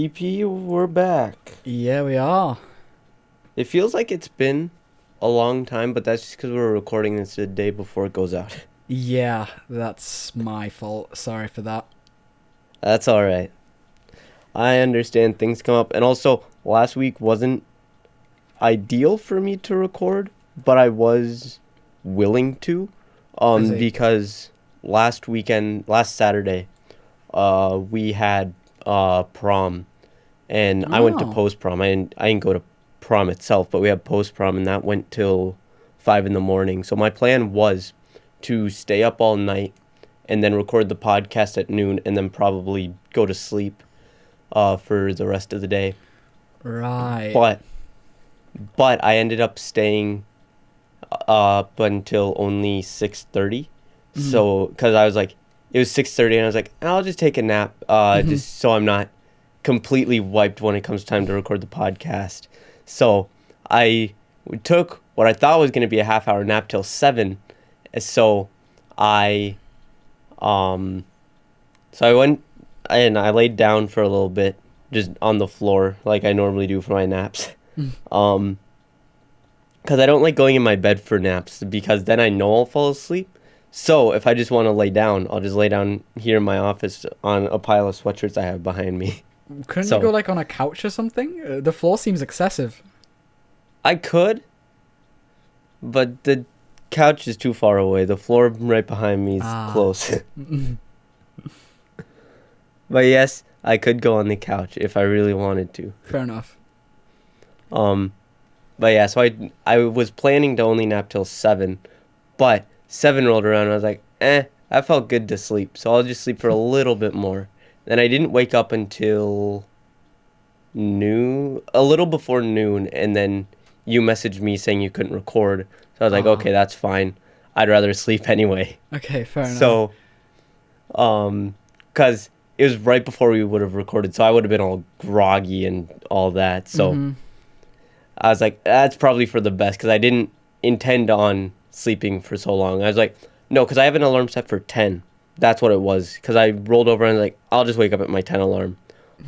TP, we're back. Yeah, we are. It feels like it's been a long time, but that's just because we're recording this the day before it goes out. Yeah, that's my fault. Sorry for that. That's all right. I understand things come up. And also, last week wasn't ideal for me to record, but I was willing to. I see. Because last Saturday, we had prom, and I went to Oh, post prom. I didn't go to prom itself, but we had post prom, and that went till 5 in the morning. So my plan was to stay up all night and then record the podcast at noon, and then probably go to sleep for the rest of the day. right. But I ended up staying up until only 6:30. Mhm. So because I was like, it was 6:30, and I was like, I'll just take a nap, Mhm. just so I'm not completely wiped when it comes time to record the podcast. So I took what I thought was going to be a half hour nap till 7. So I um so I went and I laid down for a little bit, just on the floor like I normally do for my naps. Mhm. Um cuz I don't like going in my bed for naps because then I know I'll fall asleep. So if I just want to lay down, I'll just lay down here in my office on a pile of sweatshirts I have behind me. Couldn't you go So like on a couch or something? The floor seems excessive. I could, but the couch is too far away. The floor right behind me is Ah. close. Mhm. But yes, I could go on the couch if I really wanted to. Fair enough. Um, but yeah, so I was planning to only nap till 7, but 7 rolled around and I was like, I felt good to sleep, so I'll just sleep for a little bit more. Then I didn't wake up until noon, a little before noon, and then you messaged me saying you couldn't record. So I was like, Ah. okay, that's fine. I'd rather sleep anyway. Okay, fair enough. So, cause it was right before we would have recorded, so I would have been all groggy and all that. So Mhm. I was like, that's probably for the best, cause I didn't intend on sleeping for so long. I was like, no, cause I have an alarm set for 10. That's what it was. Cause I rolled over and like, I'll just wake up at my 10 alarm.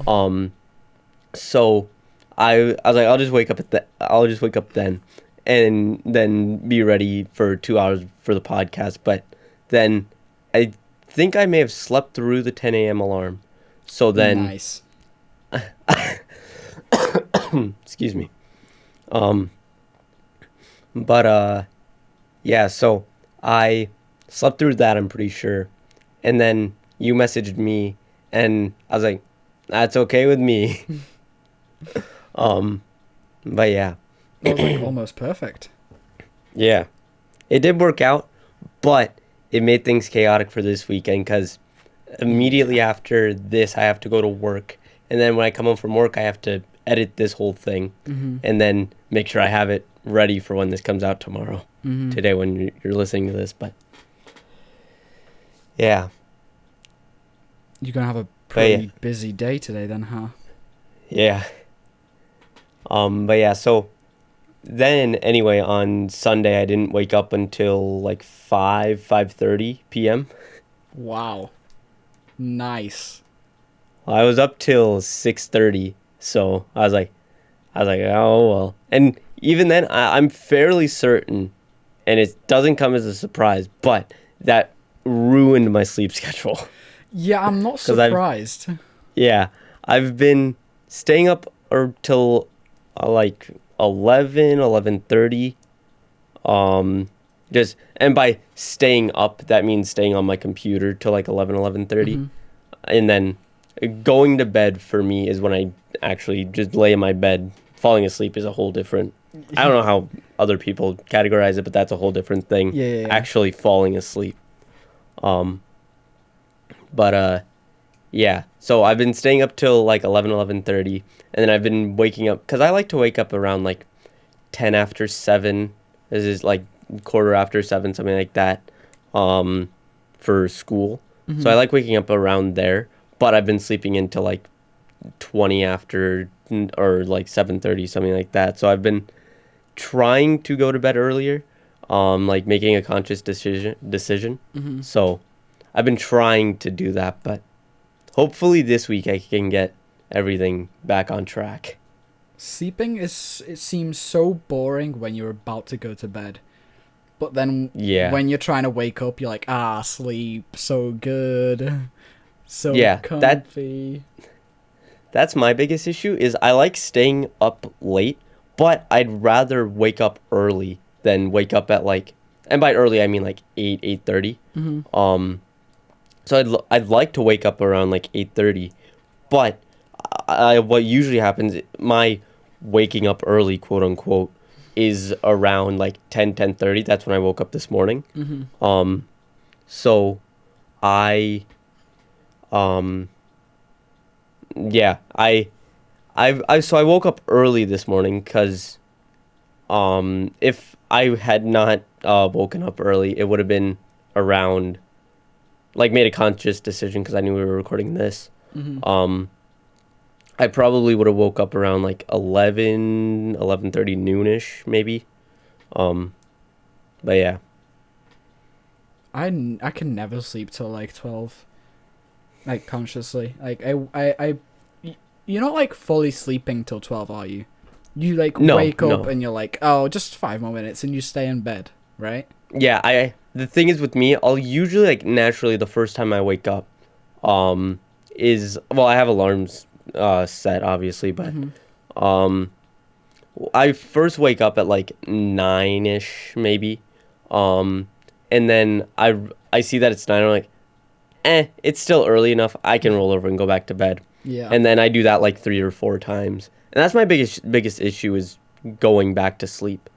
Um, so I was like, I'll just wake up then, and then be ready for 2 hours for the podcast. But then I think I may have slept through the 10 a.m. alarm. So then, Nice. excuse me. Um, but yeah. So I slept through that. I'm pretty sure. And then you messaged me, and I was like, that's okay with me. Um, but yeah. That was like almost perfect. Yeah, it did work out, but it made things chaotic for this weekend because immediately Yeah. after this, I have to go to work. And then when I come home from work, I have to edit this whole thing Mhm. and then make sure I have it ready for when this comes out tomorrow, Mhm. today when you're listening to this. But yeah, You're gonna have a but yeah, pretty busy day today, then, huh? yeah. But yeah, so then anyway, on Sunday, I didn't wake up until like 5:30 p.m. Wow. Nice. I was up till 6:30, so I was like, oh well. And even then, I'm fairly certain, and it doesn't come as a surprise, but that ruined my sleep schedule. Yeah, I'm not Because surprised. yeah, I've been staying up or till like 11:30. Um, and by staying up, that means staying on my computer till like 11:30, Mhm. and then going to bed for me is when I actually just lay in my bed. Falling asleep is a whole different. I don't know how other people categorize it, but that's a whole different thing. Yeah, yeah, yeah. Actually, falling asleep. Um, but yeah. So I've been staying up till like 11:30, and then I've been waking up because I like to wake up around like 10 after 7. This is like quarter after 7, something like that. For school. So I Mhm. like waking up around there, but I've been sleeping until like 20 after or like 7:30, something like that. So I've been trying to go to bed earlier, like making a conscious decision. Mhm. So I've been trying to do that, but hopefully this week I can get everything back on track. Sleeping it seems so boring when you're about to go to bed. But then Yeah. when you're trying to wake up, you're like, sleep, so good. So Yeah, comfy. that's my biggest issue is I like staying up late, but I'd rather wake up early than wake up at like, and by early I mean like 8:30. Mm-hmm. So I'd like to wake up around like 8:30, but what usually happens, my waking up early, quote unquote, is around like 10:30. That's when I woke up this morning. Mm-hmm. So I um yeah, so I woke up early this morning because if I had not woken up early, it would have been around, like, made a conscious decision because I knew we were recording this. Mm-hmm. I probably would have woke up around like 11:30 noonish maybe. But yeah. I can never sleep till like 12, like consciously. Like you're not like fully sleeping till 12, are you? You like No, wake up no. and you're like, oh, just 5 more minutes, and you stay in bed, right? Yeah, the thing is with me, I'll usually like naturally the first time I wake up, is, well, I have alarms set obviously, but Mm-hmm. um I first wake up at like 9ish maybe. And then I see that it's 9, I'm like, it's still early enough. I can roll over and go back to bed. Yeah. And then I do that like 3 or 4 times. And that's my biggest issue is going back to sleep.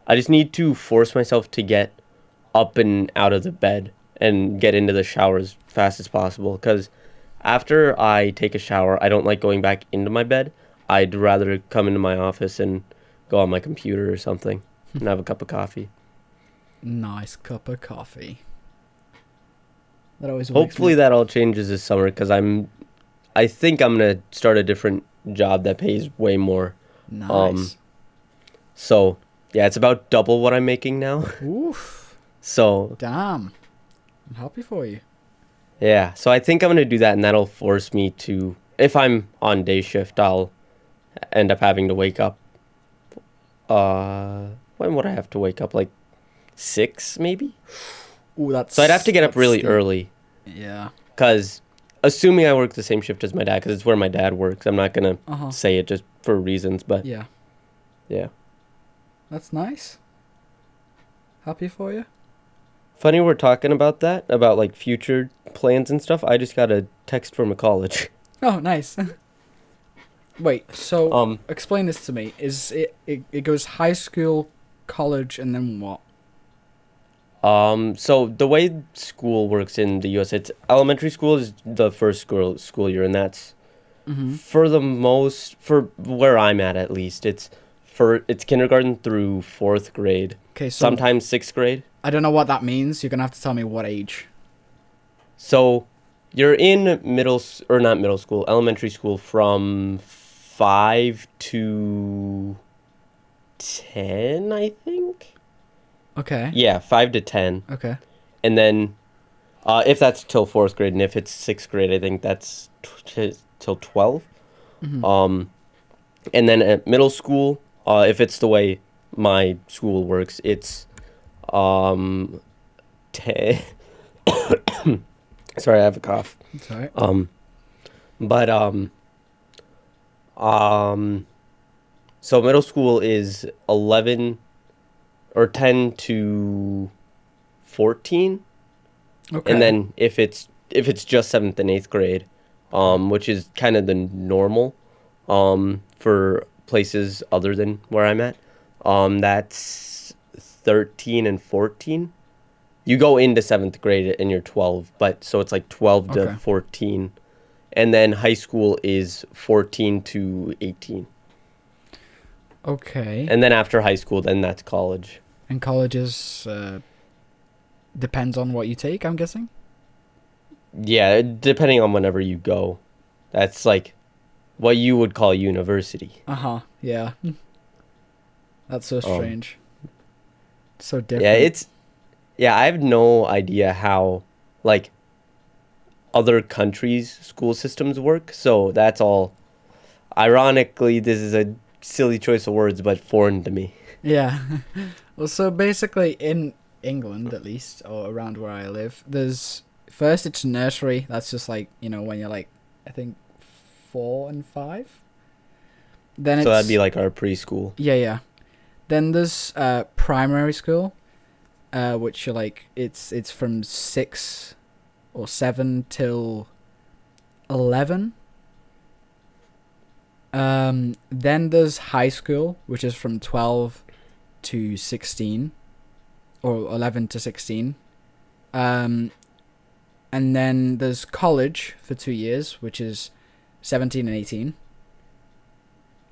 I just need to force myself to get up and out of the bed and get into the shower as fast as possible. Because after I take a shower, I don't like going back into my bed. I'd rather come into my office and go on my computer or something and have a cup of coffee. Nice cup of coffee. That always wakes Hopefully me. that all changes this summer because I think I'm gonna start a different job that pays way more. Nice. So yeah, it's about double what I'm making now. Oof. So Damn. I'm happy for you. yeah, so I think I'm gonna do that, and that'll force me to. If I'm on day shift, I'll end up having to wake up. When would I have to wake up? Like 6 maybe. Ooh, that's. So I'd have to get up that's really steep. early. Yeah. Because assuming I work the same shift as my dad, because it's where my dad works, I'm not going Uh huh. to say it just for reasons, but Yeah. yeah. That's nice. Happy for you. Funny we're talking about that, about like future plans and stuff. I just got a text from a college. Oh, nice. Wait, so Um, explain this to me. Is it goes high school, college, and then what? so the way school works in the US, it's elementary school is the first school year, and that's Mm-hmm. for where I'm at least, it's kindergarten through 4th grade, Okay, so sometimes 6th grade. I don't know what that means. You're gonna have to tell me what age. So you're in or not middle school, elementary school from 5 to 10, I think. Okay. Yeah, 5 to 10. Okay. And then if that's till 4th grade, and if it's 6th grade, I think that's till 12. Mm-hmm. And then at middle school, if it's the way my school works, it's 10. Sorry, I have a cough. It's alright. But so middle school is 11 or 10 to 14, Okay. and then if it's just 7th and 8th grade, which is kind of the normal for places other than where I'm at, that's 13 and 14. You go into 7th grade and you're 12, but so it's like 12 Okay. to 14. And then high school is 14 to 18. Okay. And then after high school, then that's college. And colleges depends on what you take, I'm guessing. Yeah, depending on whenever you go. That's like what you would call university. Uh-huh. Yeah. That's so strange. So different. I have no idea how like other countries' school systems work. So that's all Ironically, this is a silly choice of words, but foreign to me. Yeah. Well, so basically in England, at least, or around where I live, there's first it's nursery. That's just like, when you're like, I think 4 and 5. Then So that'd be it's like our preschool. yeah. Then there's primary school, which you're like it's from 6 or 7 till 11. Then there's high school, which is from 12 to 16, or 11 to 16. And then there's college for 2 years, which is 17 and 18.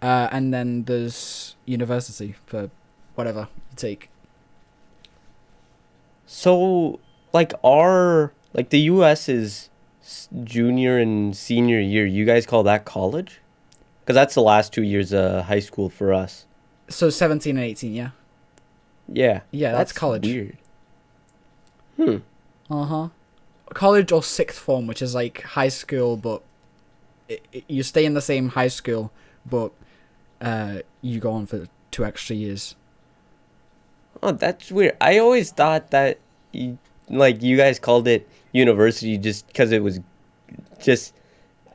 And then there's university for whatever you take. So, the U.S. is junior and senior year. You guys call that college? Because that's the last 2 years of high school for us. So 17 and 18, yeah. Yeah. Yeah, that's college. Weird. Uh-huh. College or sixth form, which is like high school, but you stay in the same high school, but you go on for 2 extra years. Oh, that's weird. I always thought that, you guys called it university just because it was just...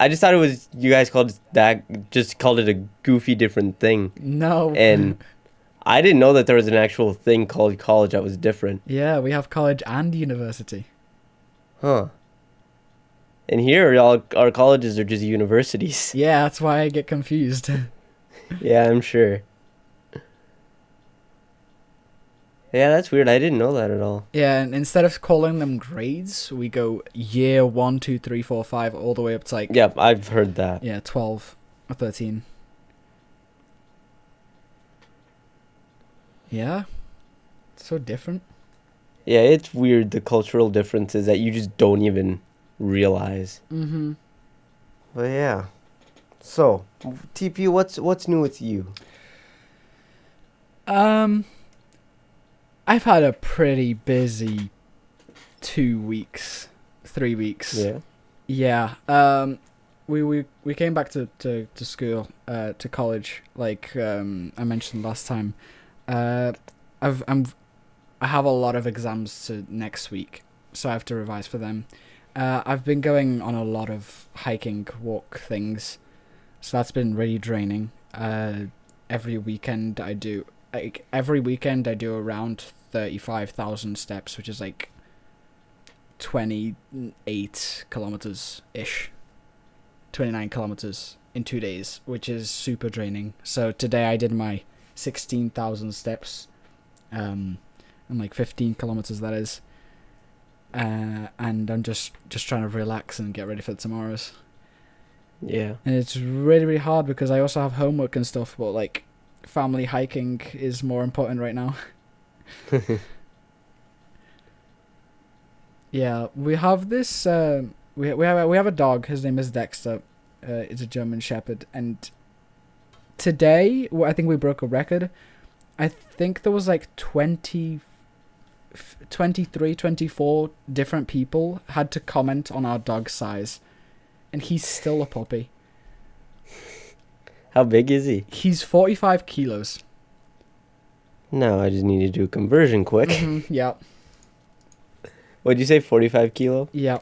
I just thought it was... You guys called it a goofy different thing. No. And I didn't know that there was an actual thing called college that was different. Yeah, we have college and university. Huh. And here, all our colleges are just universities. Yeah, that's why I get confused. Yeah, I'm sure. Yeah, that's weird. I didn't know that at all. Yeah, and instead of calling them grades, we go year 1, 2, 3, 4, 5, all the way up to like... Yeah, I've heard that. Yeah, 12 or 13. Yeah. So different. Yeah, it's weird, the cultural differences that you just don't even realize. Mm-hmm. But yeah. So, TP, what's new with you? I've had a pretty busy 2 weeks, 3 weeks. Yeah. Yeah. We came back to school, to college, like I mentioned last time. I have a lot of exams to next week, so I have to revise for them. I've been going on a lot of hiking, walk things, so that's been really draining. Every weekend I do around 35,000 steps, which is like 28 kilometers ish, 29 kilometers in 2 days, which is super draining. So today I did my 16,000 steps, and like 15 kilometers that is. And I'm just trying to relax and get ready for tomorrow's. Yeah. And it's really, really hard because I also have homework and stuff, but like family hiking is more important right now. Yeah, we have this. We have a dog. His name is Dexter. It's a German Shepherd, and today I think we broke a record. I think there was like 23, 24 different people had to comment on our dog size, and he's still a puppy. How big is he? He's 45 kilos. No, I just need to do a conversion quick. Mm-hmm, yeah. What'd you say, 45 kilo? Yeah.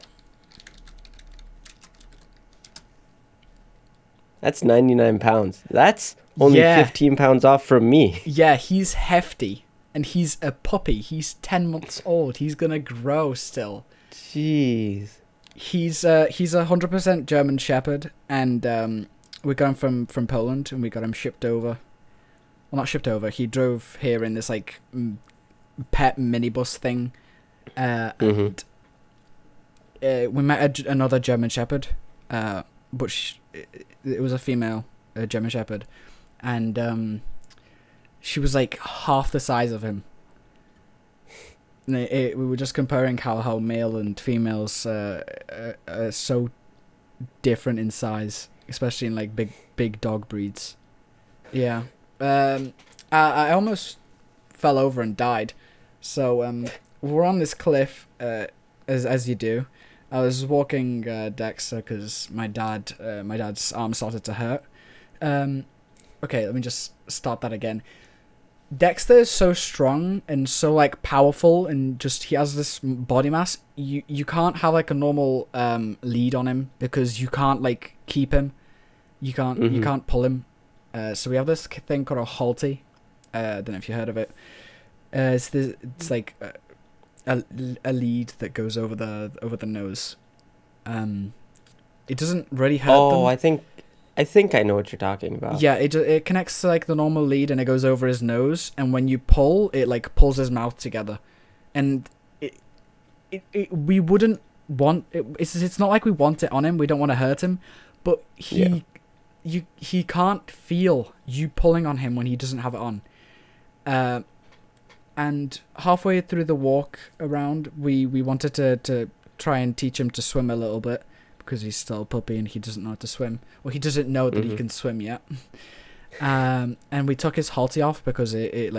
That's 99 pounds. That's only 15 pounds off from me. Yeah, he's hefty. And he's a puppy. He's 10 months old. He's gonna grow still. Jeez. He's a 100% German Shepherd, and we got him from Poland, and we got him shipped over. Well, not shipped over. He drove here in this like pet minibus thing, and we met another German Shepherd, but it was a female German Shepherd, and she was like half the size of him. We were just comparing how male and females are so different in size, especially in like big dog breeds. Yeah. I almost fell over and died. So we're on this cliff, as you do. I was walking Dexter because my dad's arm started to hurt, Okay, let me just start that again. Dexter is so strong and so like powerful, and just he has this body mass. You can't have like a normal lead on him because you can't like keep him. You Mm-hmm. can't pull him. So we have this thing called a halty. I don't know if you heard of it. It's like a lead that goes over the nose. Um, it doesn't really hurt Oh, them. I think I know what you're talking about. Yeah, it connects to like the normal lead and it goes over his nose, and when you pull, it like pulls his mouth together, and we wouldn't want it. It's not like we want it on him. We don't want to hurt him, but Yeah. he can't feel you pulling on him when he doesn't have it on. Uh, and halfway through the walk around, we wanted to try and teach him to swim a little bit because he's still a puppy and he doesn't know how to swim. Well, he doesn't know that he Mm-hmm. can swim yet. And we took his halty off because there's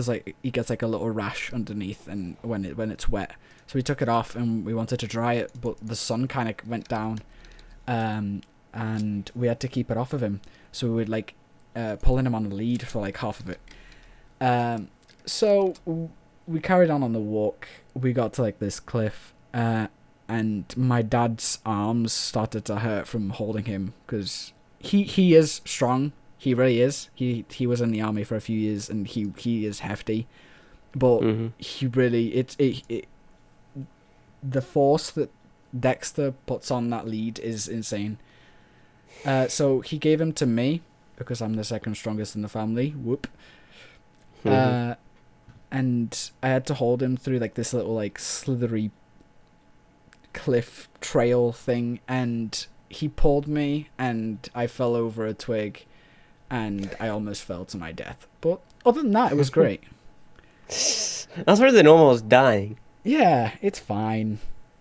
like he gets like a little rash underneath, and when it's wet, so we took it off and we wanted to dry it, but the sun kind of went down, and we had to keep it off of him. So we would like pulling him on the lead for like half of it. So we carried on the walk. We got to like this cliff, and my dad's arms started to hurt from holding him because he is strong. He really is. He was in the army for a few years, and he is hefty, but Mm-hmm. he really it the force that Dexter puts on that lead is insane. So he gave him to me because I'm the second strongest in the family. Whoop. Mm-hmm. And I had to hold him through like this little like slithery cliff trail thing, and he pulled me and I fell over a twig and I almost fell to my death. But other than that, it was great. That's where than almost dying. Yeah, it's fine.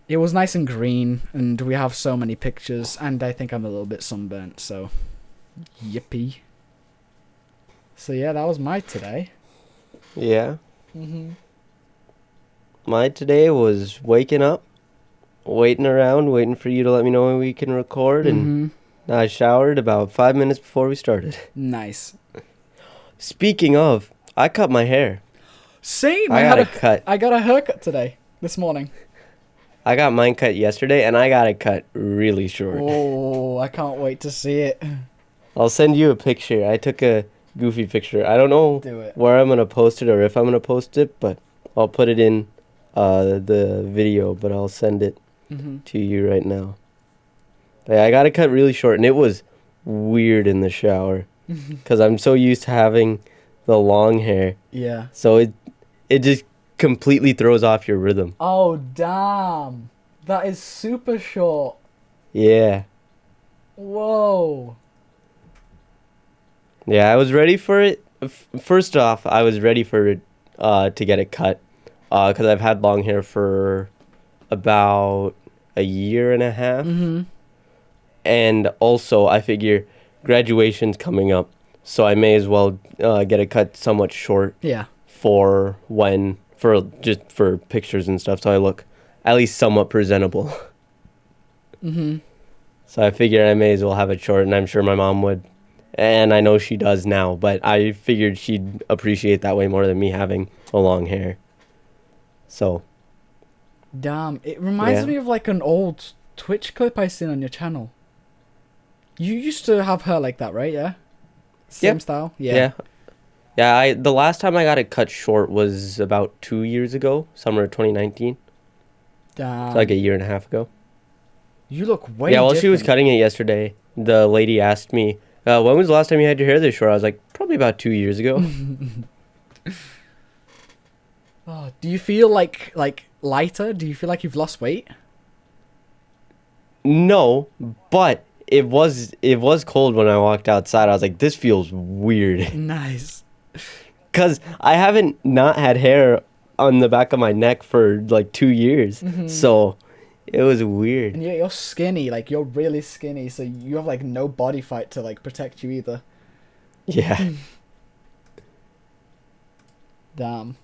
It was nice and green, and we have so many pictures, and I think I'm a little bit sunburnt, so yippee. So yeah, that was my today. Yeah. Mm-hmm. My today was waking up, waiting around, waiting for you to let me know when we can record, and Mm-hmm. I showered about 5 minutes before we started. Nice. Speaking of, I cut my hair. Same. I got it cut. I got a haircut today, this morning. I got mine cut yesterday, and I got it cut really short. Oh, I can't wait to see it. I'll send you a picture. I took a goofy picture. I don't know Do it. where I'm gonna post it or if I'm gonna post it, but I'll put it in the video. But I'll send it Mm-hmm. to you right now. Yeah, I got it cut really short, and it was weird in the shower because I'm so used to having the long hair, Yeah. so it just completely throws off your rhythm. Oh, damn. That is super short. Yeah, Whoa. yeah, I was ready for it. First off, I was ready for it to get it cut because I've had long hair for about a year and a half. Mm-hmm. And also, I figure graduation's coming up, so I may as well get it cut somewhat short Yeah. for just for pictures and stuff, so I look at least somewhat presentable. Mm-hmm. So I figured I may as well have it short, and I'm sure my mom would, and I know she does now, but I figured she'd appreciate that way more than me having a long hair. So, Damn. It reminds Yeah. me of like an old Twitch clip I seen on your channel. You used to have hair like that, right? Yeah? Same Yeah. style? yeah. Yeah, the last time I got it cut short was about 2 years ago, summer of 2019. Damn. So like a year and a half ago. You look way Yeah, while she was different. cutting it yesterday, the lady asked me, when was the last time you had your hair this short? I was like, probably about 2 years ago. Oh, do you feel like lighter? Do you feel like you've lost weight? No, but it was cold when I walked outside. I was like, this feels weird. Nice. Because I haven't not had hair on the back of my neck for like 2 years. Mhm. So it was weird. And you're skinny, like you're really skinny, so you have like no body fat to like protect you either. Yeah. Damn.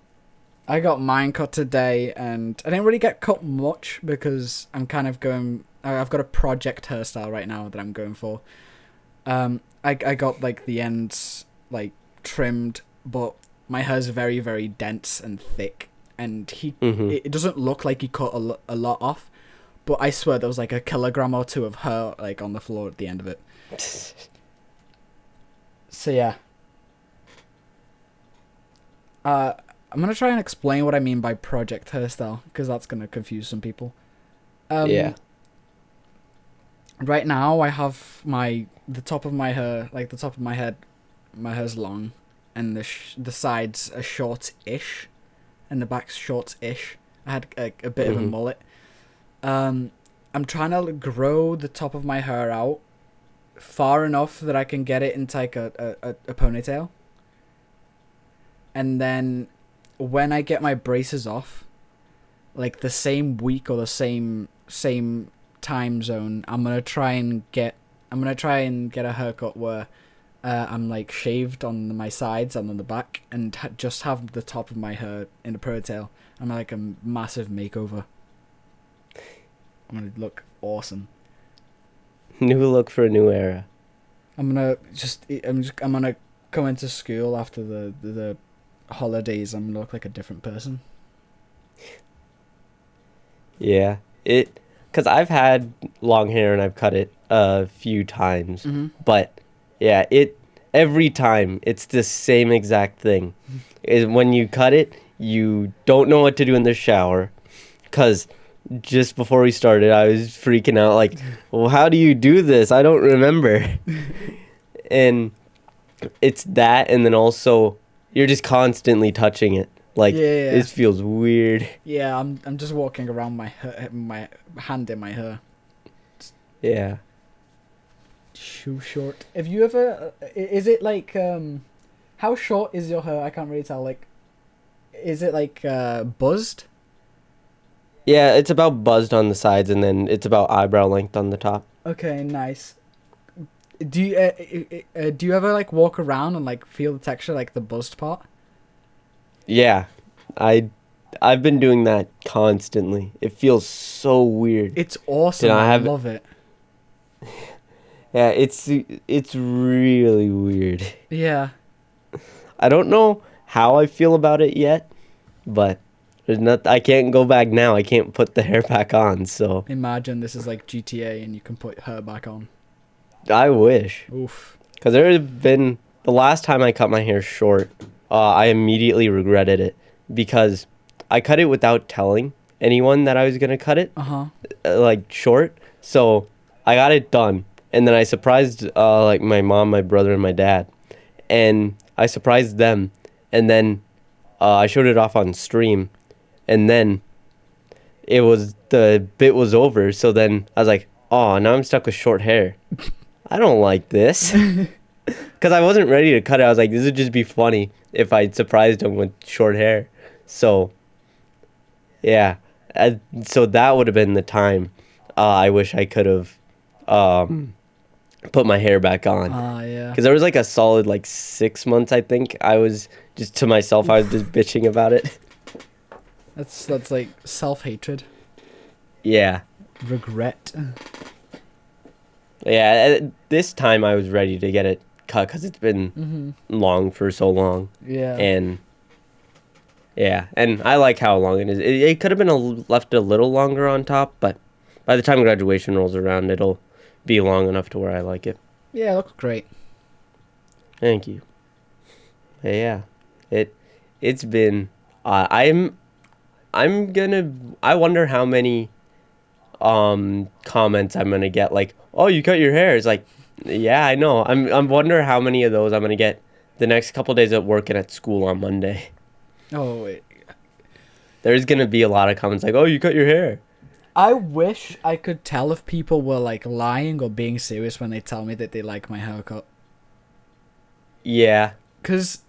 I got mine cut today, and I didn't really get cut much because I'm kind of going. I've got a project hairstyle right now that I'm going for. I got like the ends like trimmed, but my hair's very very dense and thick, and Mm-hmm. it doesn't look like he cut a lot off, but I swear there was like a kilogram or two of hair like on the floor at the end of it. So yeah. I'm gonna try and explain what I mean by project hairstyle, because that's gonna confuse some people. Yeah. Right now I have the top of my hair, like the top of my head, my hair's long, and the sides are short-ish, and the back's short-ish. I had a bit of a Mm-hmm. mullet. I'm trying to grow the top of my hair out far enough that I can get it into like a ponytail. And then when I get my braces off, like the same week or the same time zone, I'm gonna try and get a haircut where I'm like shaved on my sides and on the back, and just have the top of my hair in a ponytail. I'm like a massive makeover. I'm gonna look awesome. New look for a new era. I'm gonna come into school after the holidays. I'm gonna look like a different person. Yeah. Because I've had long hair and I've cut it a few times, Mm-hmm. but yeah, every time it's the same exact thing. Is when you cut it, you don't know what to do in the shower, because just before we started, I was freaking out like, well, how do you do this? I don't remember. And it's that, and then also you're just constantly touching it. Like, Yeah. it feels weird. Yeah, I'm just walking around my hand in my hair. Yeah. Too short. Have you ever? Is it like how short is your hair? I can't really tell. Like, is it like buzzed? Yeah, it's about buzzed on the sides, and then it's about eyebrow length on the top. Okay, nice. Do you ever like walk around and like feel the texture, like the buzzed part? Yeah, I've been doing that constantly. It feels so weird. It's awesome. Did I I have- love it. Yeah, it's really weird. Yeah. I don't know how I feel about it yet, but I can't go back now. I can't put the hair back on, so Imagine this is like GTA and you can put hair back on. I wish. Oof. Because there have been the last time I cut my hair short, I immediately regretted it because I cut it without telling anyone that I was gonna cut it like short. So I got it done, and then I surprised like my mom, my brother, and my dad, and I surprised them, and then I showed it off on stream, and then the bit was over. So then I was like, oh, now I'm stuck with short hair. I don't like this. Because I wasn't ready to cut it. I was like, this would just be funny if I surprised him with short hair. So, yeah. So that would have been the time I wish I could have put my hair back on. Yeah. Because there was like a solid like 6 months, I think. I was just to myself. I was just bitching about it. That's like self-hatred. Yeah. Regret. Yeah. This time I was ready to get it cut because it's been long for so long. Yeah. And yeah, and I like how long it is. It could have been left a little longer on top, but by the time graduation rolls around, it'll be long enough to where I like it. Yeah, it looks great. Thank you. But yeah, it's been. I wonder how many comments I'm gonna get. Like, oh, you cut your hair. It's like, yeah, I know. I'm wonder how many of those I'm gonna get the next couple days at work and at school on Monday. Oh, wait. There's gonna be a lot of comments like, oh, you cut your hair. I wish I could tell if people were like lying or being serious when they tell me that they like my haircut. Yeah. Cause,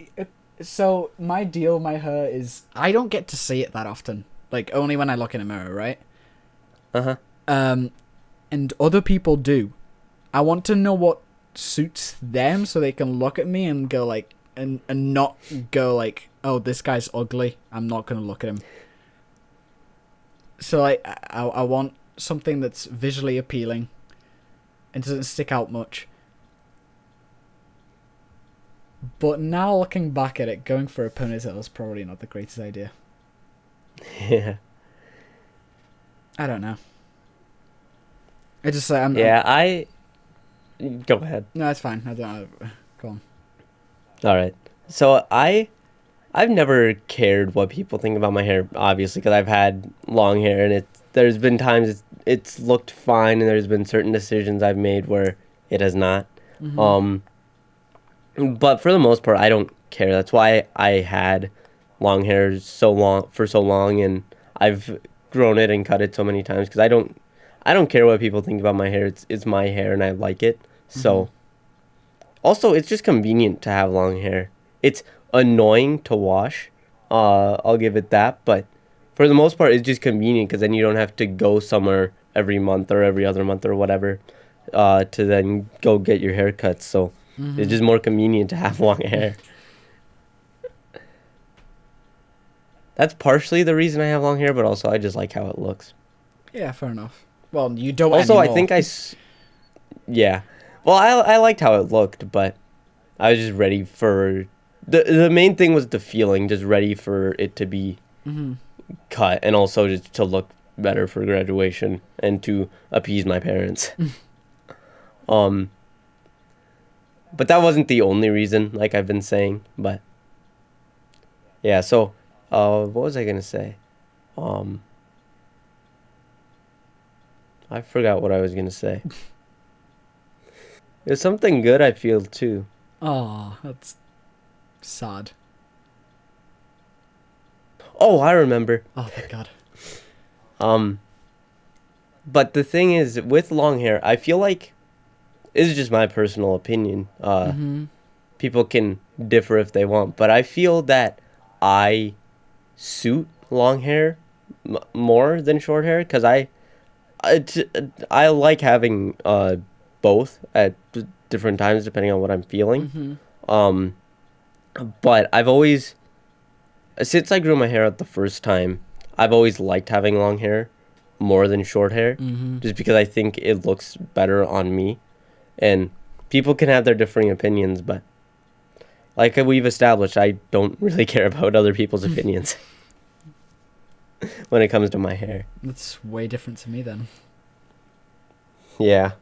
so my deal with my hair is I don't get to see it that often. Like only when I look in a mirror, right? Uh-huh. And other people do. I want to know what suits them so they can look at me and go like, and not go like, oh, this guy's ugly, I'm not gonna look at him. So like, I want something that's visually appealing and doesn't stick out much. But now looking back at it, going for a ponytail is probably not the greatest idea. Yeah. I don't know. I just say Yeah, go ahead. no, it's fine. I don't know. Go on. All right. So I've never cared what people think about my hair, obviously, because I've had long hair, and there's been times it's looked fine, and there's been certain decisions I've made where it has not. Mm-hmm. Um, but for the most part, I don't care. That's why I had long hair for so long, and I've grown it and cut it so many times because I don't care what people think about my hair. It's my hair, and I like it. Mm-hmm. So also, it's just convenient to have long hair. It's annoying to wash. I'll give it that, but for the most part, it's just convenient because then you don't have to go somewhere every month or every other month or whatever, to then go get your hair cut. So it's Mm-hmm. just more convenient to have long hair. That's partially the reason I have long hair, but also I just like how it looks. Yeah, fair enough. Well, you don't Also, I anymore. think yeah. Well, I liked how it looked, but I was just ready for the main thing was the feeling, just ready for it to be Mm-hmm. cut, and also just to look better for graduation and to appease my parents. um, but that wasn't the only reason, like I've been saying. But yeah, so what was I gonna say? Um, I forgot what I was gonna say. It's something good, I feel too. Oh, that's sad. Oh, I remember. Oh, thank God. Um, but the thing is, with long hair, I feel like this is just my personal opinion. Mm-hmm. People can differ if they want, but I feel that I suit long hair more than short hair because I, t- I like having both at different times depending on what I'm feeling. Mm-hmm. Um, but I've always, since I grew my hair out the first time, I've always liked having long hair more than short hair, Mm-hmm. just because I think it looks better on me. And people can have their differing opinions, but like we've established, I don't really care about other people's opinions when it comes to my hair. That's way different to me then. Yeah.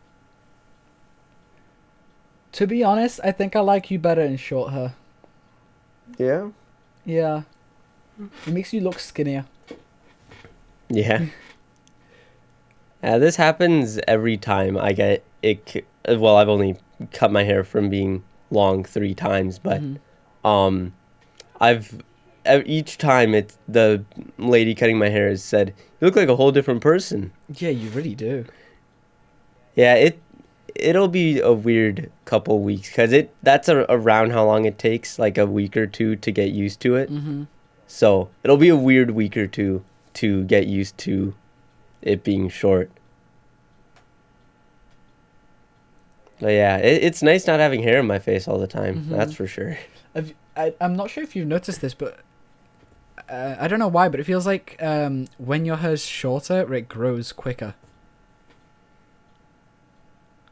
To be honest, I think I like you better in short hair. Yeah. Yeah. It makes you look skinnier. Yeah. This happens every time I get it. Well, I've only cut my hair from being long 3 times, but Mm-hmm. um, I've each time it's the lady cutting my hair has said, "You look like a whole different person." Yeah, you really do. Yeah, it'll be a weird couple weeks because that's around how long it takes, like a week or two to get used to it. Mm-hmm. So it'll be a weird week or two to get used to it being short. But yeah, it's nice not having hair in my face all the time. Mm-hmm. That's for sure. I'm not sure if you've noticed this, but I don't know why, but it feels like when your hair's shorter, it grows quicker.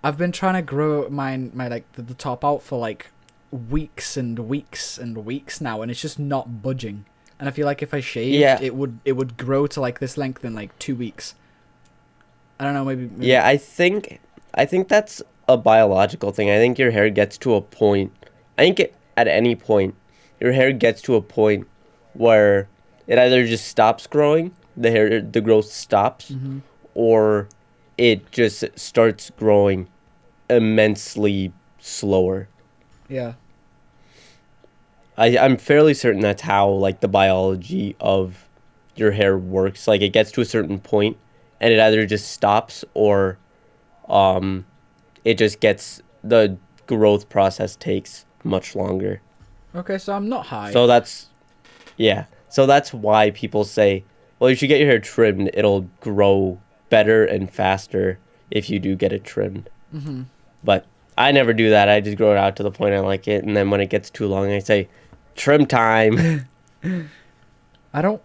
I've been trying to grow my like the top out for like weeks and weeks and weeks now, and it's just not budging. And I feel like if I shaved, Yeah. it would grow to like this length in like 2 weeks. I don't know, maybe. Yeah, I think that's a biological thing. I think your hair gets to a point. I think at any point, your hair gets to a point where it either just stops growing, the growth stops, Mm-hmm. or it just starts growing immensely slower. Yeah. I'm fairly certain that's how like the biology of your hair works. Like it gets to a certain point and it either just stops or um it just gets the growth process takes much longer. Okay, so I'm not high. So that's yeah. So that's why people say, well, you should get your hair trimmed. It'll grow better and faster if you do get it trimmed. Mm-hmm. But I never do that. I just grow it out to the point I like it, and then when it gets too long, I say, trim time. I don't.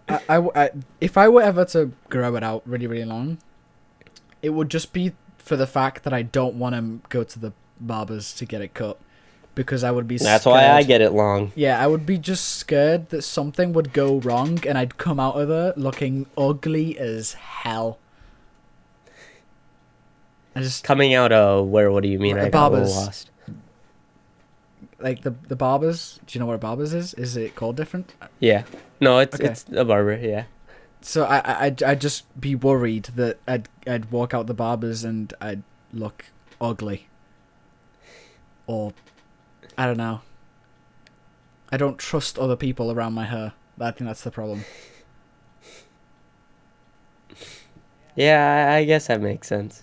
If I were ever to grow it out really, really long, it would just be for the fact that I don't want to go to the barbers to get it cut. because I would be That's scared. why I get it long. Yeah, I would be just scared that something would go wrong and I'd come out of there looking ugly as hell. I just Coming out of where? What do you mean? The I got a little barbers. lost. like the barbers. Do you know what a barbers is? Is it called different? Yeah. No, Okay. it's a barber. Yeah. So I'd just be worried that I'd walk out the barbers and I'd look ugly. Or I don't know. I don't trust other people around my hair. I think that's the problem. Yeah, I guess that makes sense.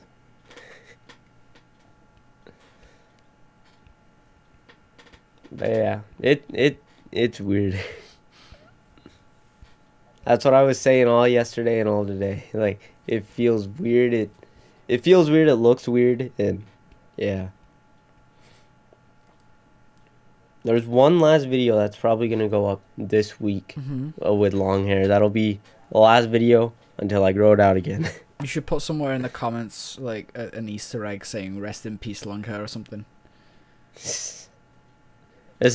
But yeah, it's weird. That's what I was saying all yesterday and all today. Like it feels weird. It feels weird. It looks weird, and yeah. There's one last video that's probably gonna go up this week with long hair. That'll be the last video until I grow it out again. You should put somewhere in the comments like an Easter egg saying "Rest in peace, long hair" or something. It's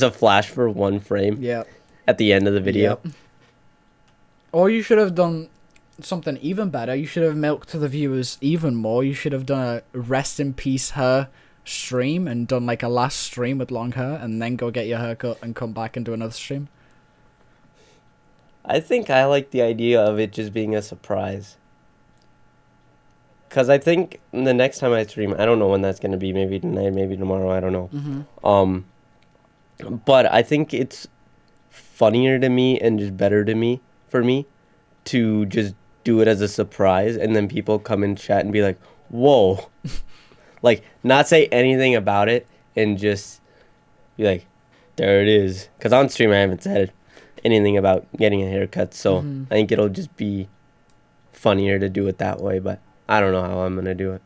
a flash for one frame Yeah. at the end of the video. Yep. Or you should have done something even better. You should have milked the viewers even more. You should have done a "Rest in peace, hair" stream and done like a last stream with long hair, and then go get your haircut and come back and do another stream. I think I like the idea of it just being a surprise. Because I think the next time I stream, I don't know when that's going to be. Maybe tonight, maybe tomorrow. I don't know. But I think it's funnier to me and just better to me, for me, to just do it as a surprise. And then people come in chat and be like, whoa. Like, not say anything about it and just be like, there it is. Because on stream, I haven't said anything about getting a haircut. So I think it'll just be funnier to do it that way. But I don't know how I'm going to do it.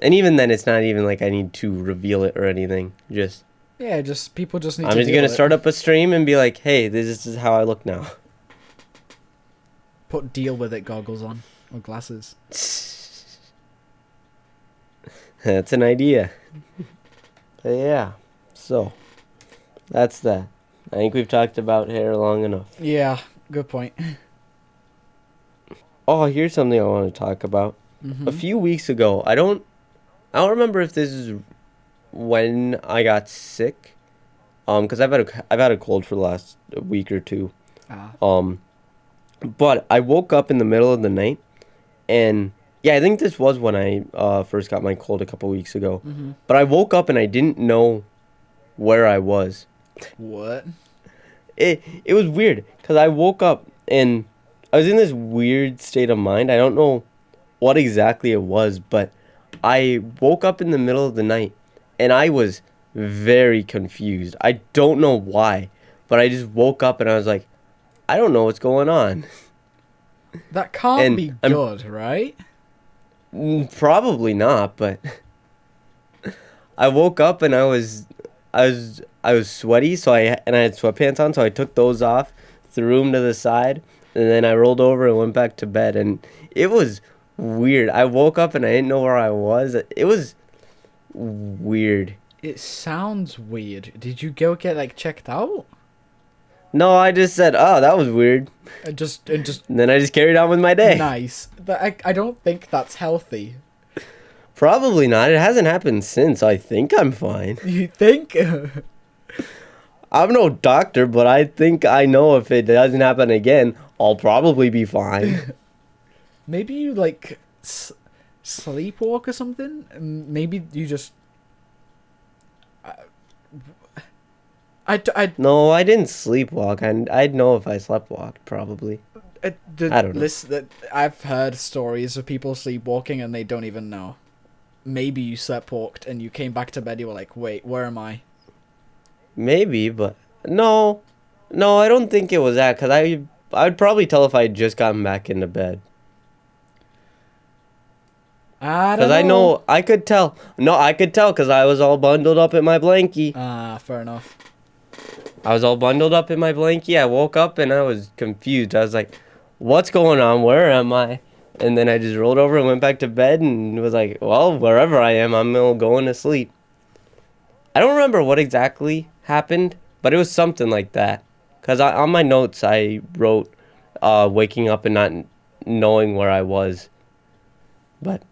And even then, it's not even like I need to reveal it or anything. Just Yeah, just people just need I'm to just deal going to with start up a stream and be like, hey, this is how I look now. Put deal with it goggles on or glasses. That's an idea. But yeah, so that's that. I think we've talked about hair long enough. Yeah, good point. Oh, here's something I want to talk about. A few weeks ago, I don't remember if this is when I got sick. Because I've had a cold for the last week or two. But I woke up in the middle of the night, and yeah, I think this was when I first got my cold a couple weeks ago. But I woke up and I didn't know where I was. What? It was weird because I woke up and I was in this weird state of mind. I don't know what exactly it was, but I woke up in the middle of the night and I was very confused. I don't know why, but I just woke up and I was like, I don't know what's going on. That can't And be I'm- good, right? Probably not, but I woke up and I was sweaty, so I had sweatpants on, so I took those off, threw them to the side, and then I rolled over and went back to bed, and it was weird. I woke up and I didn't know where I was. It was weird. It sounds weird. Did you go get like checked out? No, I just said, "Oh, that was weird." And just And then I just carried on with my day. nice. But I don't think that's healthy. Probably not. It hasn't happened since. I think I'm fine. You think? I'm no doctor, but I think I know if it doesn't happen again, I'll probably be fine. Maybe you like sleepwalk or something. Maybe you just. No, I didn't sleepwalk. I'd know if I sleptwalked, probably. I don't know. I've heard stories of people sleepwalking and they don't even know. Maybe you sleptwalked and you came back to bed. You were like, "Wait, where am I?" Maybe, but no, I don't think it was that. Cause I'd probably tell if I had just gotten back into bed. I don't Cause I know I could tell. No, I could tell cause I was all bundled up in my blankie. Fair enough. I was all bundled up in my blankie. I woke up and I was confused. I was like, "What's going on? Where am I?" And then I just rolled over and went back to bed and was like, "Well, wherever I am, I'm going to sleep." remember what exactly happened, but it was something like that. Cause on my notes I wrote, waking up and not knowing where I was. But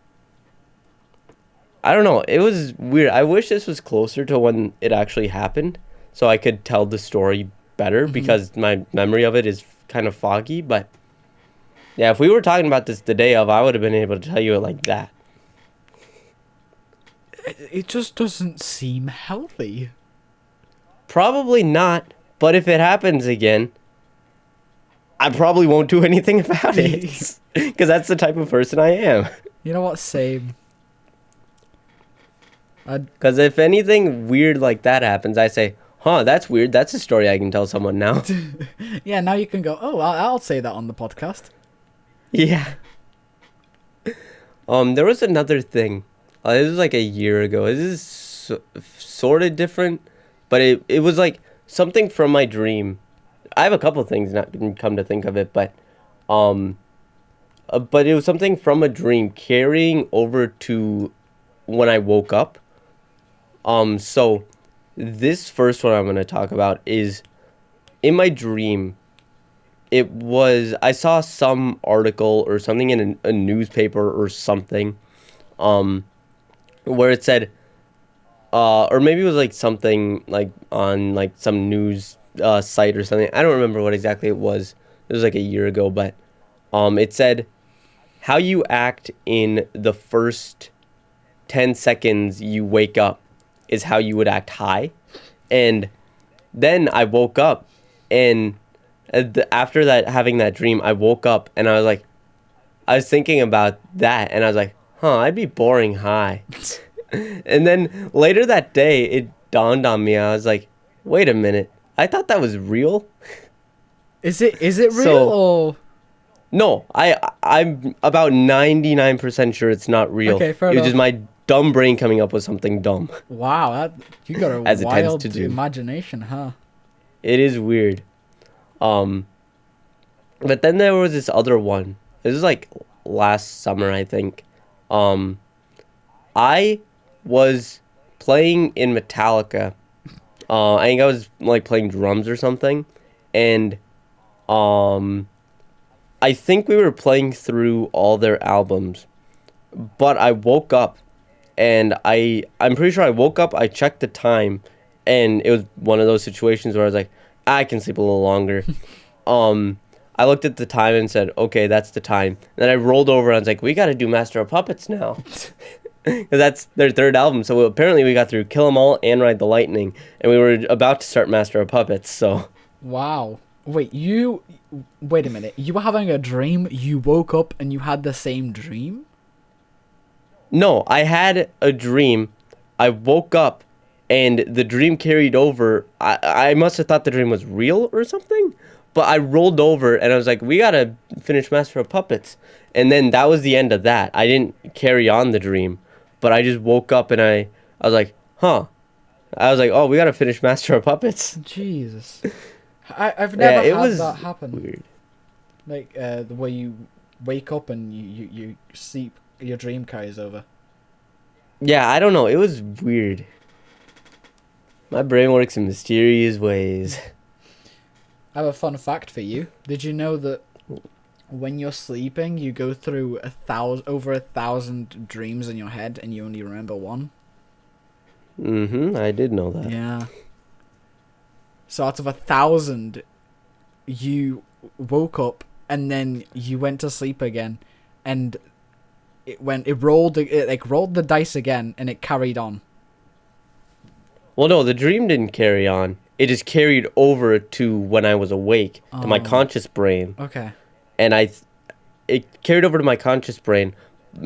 I don't know. It was weird. I wish this was closer to when it actually happened, so I could tell the story better because my memory of it is kind of foggy. But yeah, if we were talking about this the day of, I would have been able to tell you it like that. It just doesn't seem healthy. Probably not. But if it happens again, I probably won't do anything about it because that's the type of person I am. You know what? Same. Because if anything weird like that happens, I say, huh, that's weird. That's a story I can tell someone now. Yeah, now you can go, oh, I'll say that on the podcast. Yeah. There was another thing. This was like a year ago. This is sort of different, but it was like something from my dream. I have a couple things not come to think of it, but it was something from a dream carrying over to when I woke up. So this first one I'm going to talk about is in my dream. I saw some article or something in a newspaper or something, where it said, or maybe it was like something like on like some news site or something. I don't remember what exactly it was. It was like a year ago, but it said how you act in the first 10 seconds you wake up is how you would act high. And then I woke up, and after that, having that dream, I woke up and I was thinking about that, and I was like, huh, I'd be boring high. And then later that day, it dawned on me. I was like, wait a minute, I thought that was real. Is it real or? No, I'm about 99% sure it's not real. Okay, fair it was enough. just my dumb brain coming up with something dumb. Wow, you got a As it tends wild to do. imagination, huh? It is weird. But then there was this other one. This was like last summer, I think. I was playing in Metallica. I think I was like playing drums or something, and I think we were playing through all their albums. But I woke up, and I'm pretty sure I woke up. I checked the time, and it was one of those situations where I was like, I can sleep a little longer. I looked at the time and said, okay, that's the time. And then I rolled over and I was like, we got to do Master of Puppets now. Because that's their third album. So apparently we got through Kill 'Em All and Ride the Lightning. And we were about to start Master of Puppets, so. Wow. Wait a minute. You were having a dream, you woke up and you had the same dream? No, I had a dream. I woke up and the dream carried over. I must have thought the dream was real or something. But I rolled over and I was like, we got to finish Master of Puppets. And then that was the end of that. I didn't carry on the dream. But I just woke up and I was like, huh. I was like, oh, we got to finish Master of Puppets. Jesus. I've never had that happen. Weird. Like, the way you wake up and you sleep, your dream carries over. Yeah, I don't know. It was weird. My brain works in mysterious ways. I have a fun fact for you. Did you know that when you're sleeping, you go through over 1,000 dreams in your head and you only remember one? I did know that. Yeah. So out of 1,000, you woke up and then you went to sleep again, and it rolled the dice again and it carried on. Well, no, the dream didn't carry on. It just carried over to when I was awake, to my conscious brain. Okay. And it carried over to my conscious brain,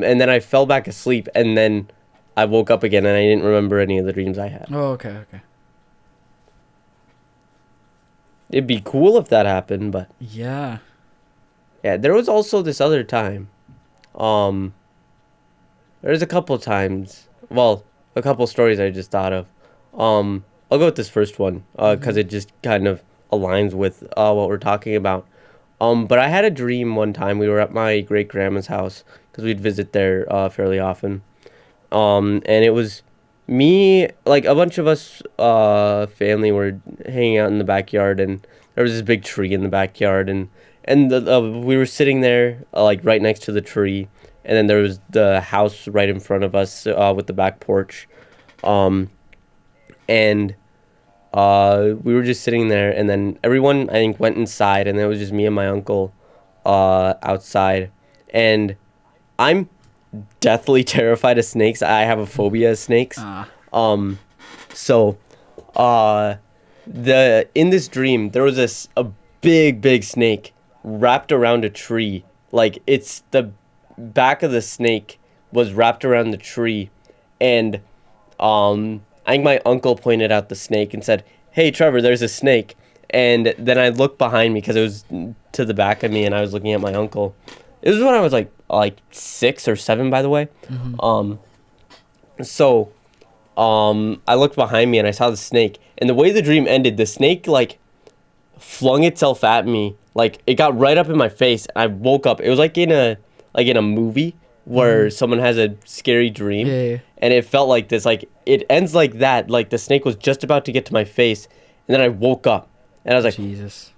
and then I fell back asleep, and then I woke up again, and I didn't remember any of the dreams I had. Oh, okay. It'd be cool if that happened, but... Yeah. Yeah, there was also this other time. There's a couple times. Well, a couple stories I just thought of. I'll go with this first one, because it just kind of aligns with what we're talking about. But I had a dream one time. We were at my great-grandma's house, because we'd visit there fairly often. And it was Me, like a bunch of us, family were hanging out in the backyard, and there was this big tree in the backyard, and we were sitting there, like right next to the tree, and then there was the house right in front of us, with the back porch, um, and we were just sitting there, and then everyone I think went inside, and it was just me and my uncle, outside, and I'm deathly terrified of snakes. I have a phobia of snakes. Ah. Um, so, uh, the in this dream there was a big snake wrapped around a tree. Like it's the back of the snake was wrapped around the tree, and I think my uncle pointed out the snake and said, "Hey, Trevor, there's a snake." And then I looked behind me because it was to the back of me, and I was looking at my uncle. It was when I was like 6 or 7, by the way. Mm-hmm. So I looked behind me and I saw the snake. And the way the dream ended, the snake like flung itself at me. Like it got right up in my face. I woke up. It was like in a movie where someone has a scary dream. Yeah, yeah. And it felt like this. Like it ends like that. Like the snake was just about to get to my face, and then I woke up and I was like, Jesus.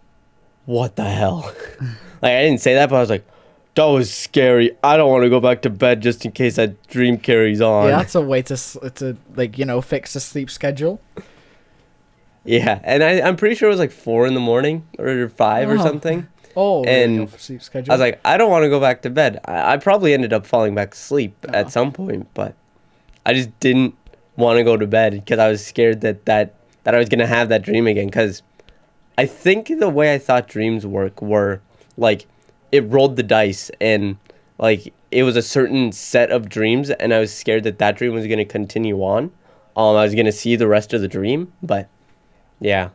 "What the hell?" Like I didn't say that, but I was like, "That was scary. I don't want to go back to bed just in case that dream carries on." Yeah, that's a way to like, fix a sleep schedule. Yeah, and I'm pretty sure it was like 4 in the morning or 5 or Oh. something. Oh, really? And Off sleep schedule. I was like, I don't want to go back to bed. I probably ended up falling back asleep Oh. at some point, but I just didn't want to go to bed because I was scared that I was gonna have that dream again. Because I think the way I thought dreams work were like it rolled the dice, and like it was a certain set of dreams, and I was scared that dream was gonna continue on. I was gonna see the rest of the dream, but yeah.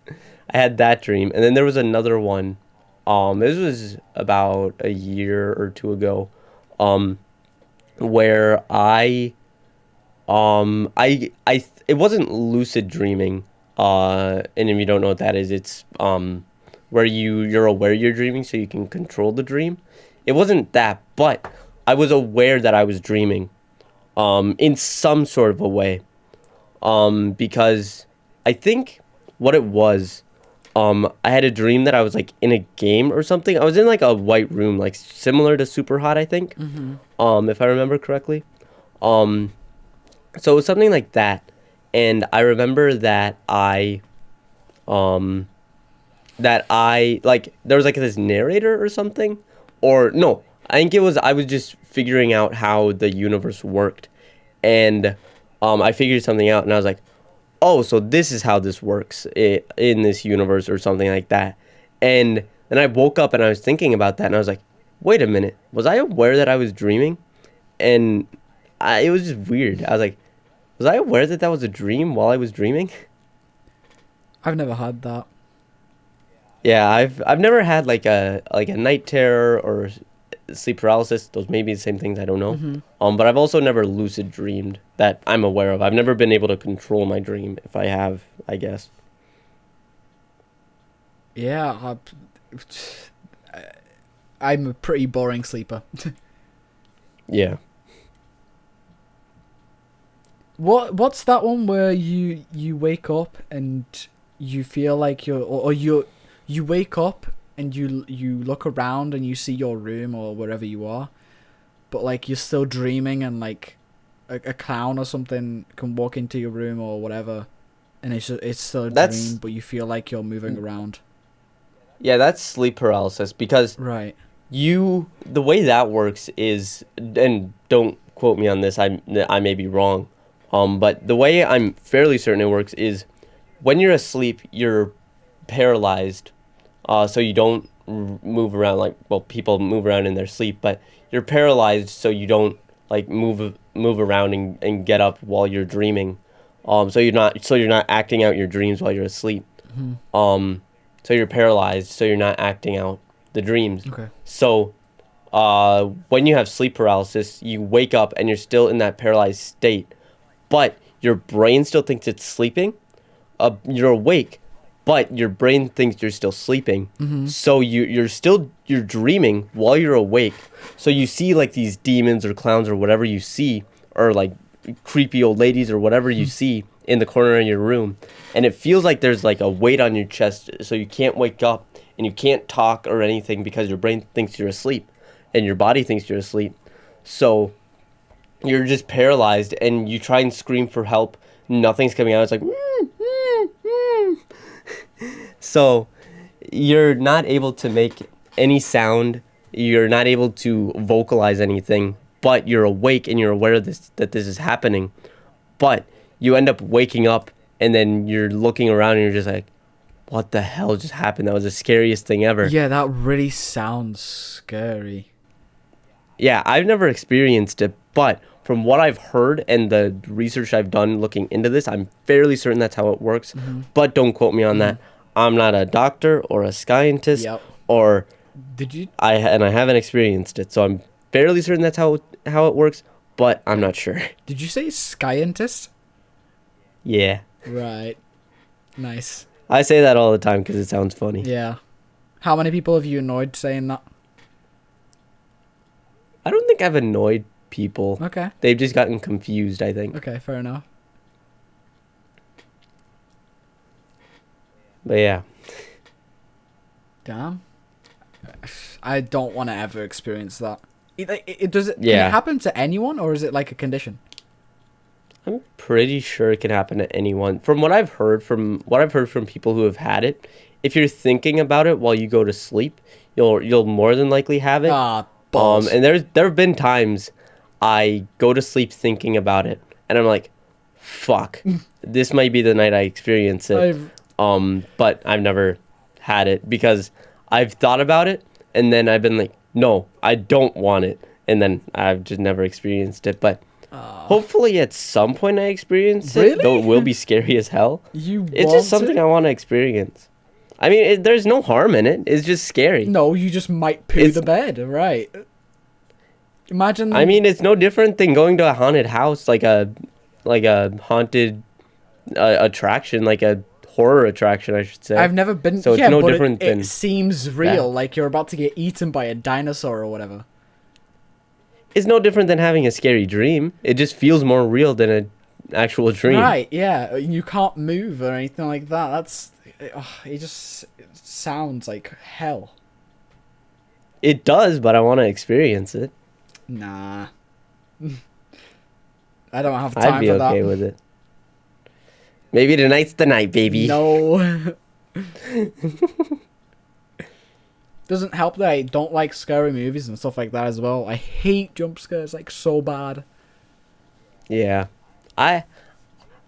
I had that dream, and then there was another one. This was about a year or two ago, where it wasn't lucid dreaming. And if you don't know what that is, it's where you're aware you're dreaming, so you can control the dream. It wasn't that, but I was aware that I was dreaming, in some sort of a way, because I think what it was. I had a dream that I was like in a game or something. I was in like a white room, like similar to Super Hot, I think. If I remember correctly. So it was something like that, and I remember that like there was like this narrator or something, or no, I think I was just figuring out how the universe worked, and I figured something out, and I was like, oh, so this is how this works in this universe or something like that. And then I woke up and I was thinking about that, and I was like, wait a minute, was I aware that I was dreaming? And it was just weird. I was like, was I aware that was a dream while I was dreaming? I've never had that. Yeah, I've never had like a night terror or sleep paralysis. Those may be the same things, I don't know. But I've also never lucid dreamed that I'm aware of. I've never been able to control my dream. If I have, I guess. Yeah, I'm a pretty boring sleeper. Yeah. What's that one where you wake up and you feel like you wake up and you look around and you see your room or wherever you are, but like you're still dreaming, and like a clown or something can walk into your room or whatever, and it's still a dream, but you feel like you're moving around. Yeah, that's sleep paralysis, because Right. the way that works is, and don't quote me on this, I may be wrong, but the way I'm fairly certain it works is when you're asleep, you're paralyzed, so you don't move around. Like, well, people move around in their sleep, but you're paralyzed, so you don't like move around and get up while you're dreaming. So you're not acting out your dreams while you're asleep. So you're paralyzed, so you're not acting out the dreams. Okay. So when you have sleep paralysis, you wake up and you're still in that paralyzed state, but your brain still thinks it's sleeping. You're awake, but your brain thinks you're still sleeping. So you're dreaming while you're awake. So you see like these demons or clowns or whatever you see, or like creepy old ladies or whatever you see in the corner of your room, and it feels like there's like a weight on your chest, so you can't wake up and you can't talk or anything because your brain thinks you're asleep and your body thinks you're asleep. So you're just paralyzed and you try and scream for help. Nothing's coming out. It's like, so you're not able to make any sound. You're not able to vocalize anything, but you're awake and you're aware of that this is happening. But you end up waking up and then you're looking around and you're just like, what the hell just happened? That was the scariest thing ever. Yeah, that really sounds scary. Yeah, I've never experienced it, but from what I've heard and the research I've done looking into this, I'm fairly certain that's how it works. But don't quote me on that. I'm not a doctor or a scientist, or Did you? I haven't experienced it, so I'm fairly certain that's how it works, but I'm not sure. Did you say scientist? Yeah, Right. Nice. I say that all the time because it sounds funny. Yeah. How many people have you annoyed saying that? I don't think I've annoyed people. Okay. They've just gotten confused, I think. Okay, fair enough. But yeah. Damn. I don't want to ever experience that. Does it? Can Yeah. it happen to anyone, or is it like a condition? I'm pretty sure it can happen to anyone. From what I've heard from people who have had it, if you're thinking about it while you go to sleep, you'll more than likely have it. Balls. And there have been times I go to sleep thinking about it, and I'm like, fuck, this might be the night I experience it. But I've never had it because I've thought about it, and then I've been like, no, I don't want it, and then I've just never experienced it. But hopefully at some point I experience it, though it will be scary as hell. It's just something I want to experience. I mean, there's no harm in it. It's just scary. No, you just might poo the bed, right? Imagine. I mean, it's no different than going to a haunted house, like a haunted attraction, like a horror attraction, I should say. I've never been. So it's yeah, no but different than. It seems real, like you're about to get eaten by a dinosaur or whatever. It's no different than having a scary dream. It just feels more real than an actual dream. Right? Yeah, you can't move or anything like that. That's. It just sounds like hell. It does, but I want to experience it. Nah. I don't have time I'd be for that. okay with it. Maybe tonight's the night, baby. No. Doesn't help that I don't like scary movies and stuff like that as well. I hate jump scares like so bad. Yeah. I